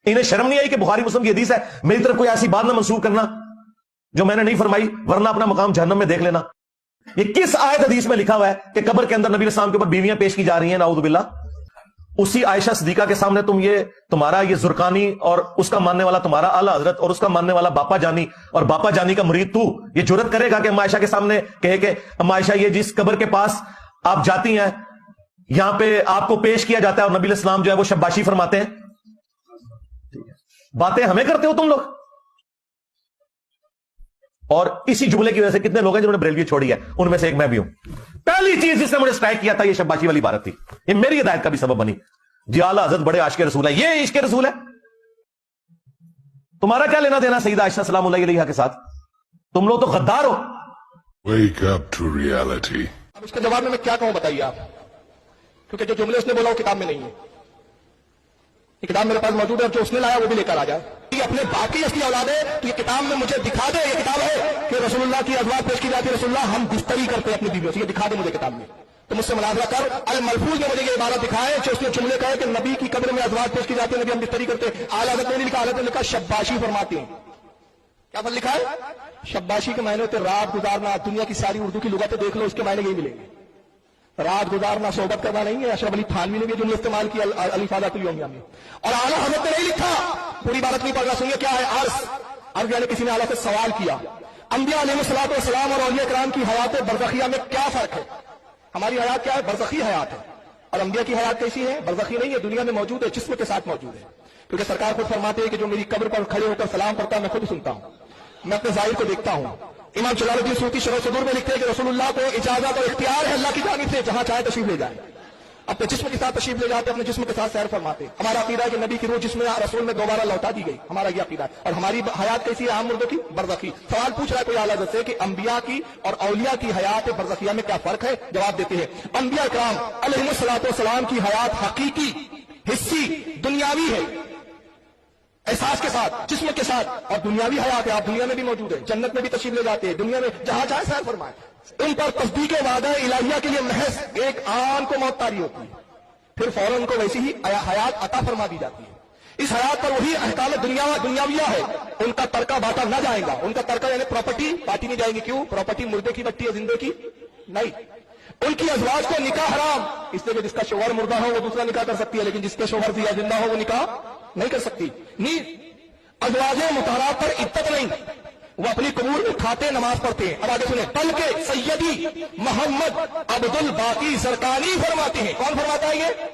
انہیں شرم نہیں آئی کہ بخاری مسلم کی حدیث ہے میری طرف کوئی ایسی بات نہ منسوخ کرنا جو میں نے نہیں فرمائی ورنہ اپنا مقام جہنم میں دیکھ لینا؟ یہ کس آیت حدیث میں لکھا ہوا ہے کہ قبر کے اندر نبی علیہ السلام کے اوپر بیویاں پیش کی جا رہی ہیں؟ نعوذ باللہ۔ اسی عائشہ صدیقہ کے سامنے تمہارا یہ زرقانی اور اس کا ماننے والا تمہارا اعلیٰ حضرت اور اس کا ماننے والا باپا جانی اور باپا جانی کا مرید تو یہ جرأت کرے گا کہ اما عائشہ کے سامنے کہے کہ اما عائشہ یہ جس قبر کے پاس آپ جاتی ہیں یہاں پہ آپ کو پیش کیا جاتا ہے اور نبی علیہ السلام جو ہے وہ شباشی فرماتے ہیں؟ باتیں ہمیں کرتے ہو تم لوگ۔ اور اسی جملے کی وجہ سے کتنے لوگ ہیں جنہوں نے بریلوی چھوڑی ہے، ان میں سے ایک میں بھی ہوں۔ پہلی چیز جس نے مجھے اسٹرائک کیا تھا یہ شباشی والی عبارت تھی، یہ میری ہدایت کا بھی سبب بنی۔ جی اعلیٰ حضرت بڑے عاشق رسول ہے، یہ عشق رسول ہے؟ تمہارا کیا لینا دینا سیدہ عائشہ سلام اللہ علیہا کے ساتھ؟ تم لوگ تو غدار ہو۔ Wake up to reality. اب اس کے جواب میں کیا کہوں بتائیے آپ، کیونکہ جو جملے اس نے بولا وہ کتاب میں نہیں ہے، یہ کتاب میرے پاس موجود ہے، جو اس نے لایا وہ بھی لے کر آ جائے۔ یہ اپنے باقی اصلی اولاد ہے تو یہ کتاب میں مجھے دکھا دے، یہ کتاب ہے کہ رسول اللہ کی ازواج پیش کی جاتی ہے، رسول اللہ ہم بستری کرتے ہیں اپنی بیویوں سے، یہ دکھا دے مجھے کتاب میں، تو مجھ سے مناظرہ کر۔ الملفوظ میں مجھے یہ عبارت دکھائے جو اس نے جملے کہے کہ نبی کی قبر میں ازواج پیش کی جاتی ہے، نبی ہم بستری کرتے ہیں۔ اعلیٰ حضرت نے نہیں لکھا، اعلیٰ حضرت نے لکھا شباشی فرماتے ہیں۔ کیا پر لکھا ہے؟ شباشی کے معنی ہوتے رات گزارنا، دنیا کی ساری اردو کی لغتیں دیکھ لو، اس کے معنی یہی ملیں گے۔ رات گزارنا صحبت کرنا نہیں ہے، اشرف علی تھانوی نے بھی جملے استعمال کیا الفاظات الیومیہ میں، اور اعلیٰ حضرت نے نہیں لکھا۔ پوری بات نہیں پڑھ رہا، سنیے کیا ہے عرض یعنی کسی نے اعلیٰ سے سوال کیا، انبیاء علیہ الصلوۃ والسلام اور اولیاء کرام کی حیات برزخیہ میں کیا فرق ہے؟ ہماری حیات کیا ہے؟ برزخی حیات ہے، اور انبیاء کی حیات کیسی ہے؟ برزخی نہیں ہے، دنیا میں موجود ہے، جسم کے ساتھ موجود ہے، کیونکہ سرکار خود فرماتے ہیں کہ جو میری قبر پر کھڑے ہو کر سلام کرتا ہے میں خود سنتا ہوں، میں اپنے ظاہر کو دیکھتا ہوں۔ امام جلال الدین سیوطی شرح صدور میں لکھتے ہیں کہ رسول اللہ کو اجازت اور اختیار ہے اللہ کی جانب سے جہاں چاہے تشریف لے جائے، اپنے جسم کے ساتھ تشریف لے جاتے، اپنے جسم کے ساتھ سیر فرماتے۔ ہمارا عقیدہ ہے کہ نبی کی روح جسم رسول میں دوبارہ لوٹا دی گئی، ہمارا یہ عقیدہ ہے۔ اور ہماری حیات کیسی ہے؟ عام مردوں کی برزخی۔ سوال پوچھ رہا ہے کوئی اعلیٰ حضرت سے کہ انبیاء کی اور اولیاء کی حیات برزخیہ میں کیا فرق ہے؟ جواب دیتے ہیں انبیاء کرام علیہ الصلوۃ والسلام کی حیات حقیقی حصی دنیاوی ہے، احساس کے ساتھ، جسم کے ساتھ، اور دنیاوی حیات ہے، آپ دنیا میں بھی موجود ہے، جنت میں بھی تشریف لے جاتے ہیں، دنیا میں جہاں چاہے سیر فرمائے۔ ان پر تصدیق وعدہ الہیہ کے لیے محض ایک آن کو موت طاری ہوتی ہے، پھر فوراً ان کو ویسی ہی حیات عطا فرما دی جاتی ہے۔ اس حیات پر وہی احکام دنیاویہ ہے، ان کا ترکہ باٹا نہ جائے گا، ان کا ترکہ یعنی پراپرٹی بانٹی نہیں جائے گی۔ کیوں؟ پراپرٹی مردے کی بٹی ہے، زندے کی نہیں۔ ان کی ازواج کو نکاح حرام، اس لیے کہ جس کا شوہر مردہ ہو وہ دوسرا نکاح کر سکتی ہے، لیکن جس کے شوہر یا زندہ ہو وہ نکاح نہیں کر سکتی۔ ازواج مطہرات پر عدت نہیں، وہ اپنی قبور میں کھاتے نماز پڑھتے ہیں۔ اب آگے سنیں، بلکہ سیدی محمد عبد الباقی زرقانی فرماتے ہیں۔ کون فرماتا ہے؟ یہ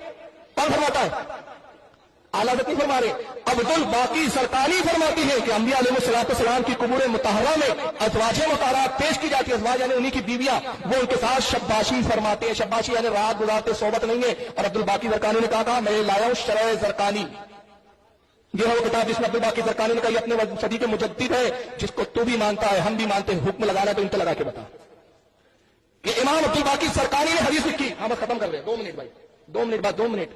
کون فرماتا ہے؟ اعلیٰ حضرت نہیں فرما رہے، عبد الباقی زرقانی فرماتے ہیں کہ انبیاء علیہ الصلوۃ والسلام کی قبور مطہرہ میں ازواج مطہرات پیش کی جاتی ہے، ازواج یعنی انہی کی بیویاں، وہ ان کے ساتھ شباشی فرماتے ہیں۔ شباشی یعنی رات گزارتے، صحبت نہیں ہے۔ اور عبد الباقی زرقانی نے کہا میں لایا ہوں شرح زرقانی، یہ ہے وہ کتاب جس میں عبد الباقی زرقانی نے کہا یہ اپنے صدی کے مجدد ہے، جس کو تو بھی مانتا ہے ہم بھی مانتے ہیں، حکم لگانا تو ان کو لگا کے بتا کہ امام عبد الباقی زرقانی نے حدیث لکھی۔ ہم بس ختم کر رہے ہیں، 2 منٹ بھائی، 2 منٹ بعد 2 منٹ،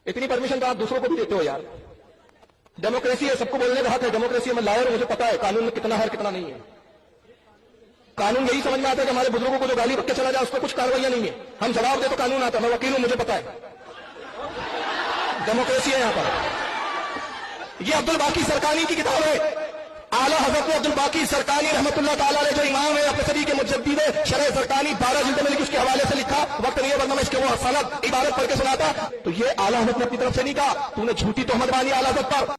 اتنی پرمیشن تو آپ دوسروں کو بھی دیتے ہو یار۔ ڈیموکریسی ہے، سب کو بولنے کا حق ہے، ڈیموکریسی ہے، میں لائر ہوں، مجھے پتا ہے قانون میں کتنا ہے اور کتنا نہیں ہے۔ قانون یہی سمجھ میں آتا ہے کہ ہمارے بزرگوں کو جو گالی رکھ کے چلا جائے اس کو کچھ کاروائیاں نہیں ہے، ہم جواب دے تو قانون آتا ہے، میں وکیل ہوں مجھے پتا ہے، ڈیموکریسی ہے یہاں پر۔ یہ عبد الباقی زرقانی کی کتاب ہے، اعلیٰ حضرت عبد الباقی زرقانی رحمۃ اللہ تعالیٰ علیہ جو امام ہے اپنے صدی کے مجدد ہے، شرح زرقانی 12 جلد میں لکھی، اس کے حوالے سے لکھا، وقت نہیں ہے ورنہ میں اس کے وہ سند عبارت پڑھ کے سناتا۔ تو یہ اعلیٰ حضرت نے اپنی طرف سے نہیں کہا، تو نے جھوٹی تہمت بانی اعلیٰ حضرت پر۔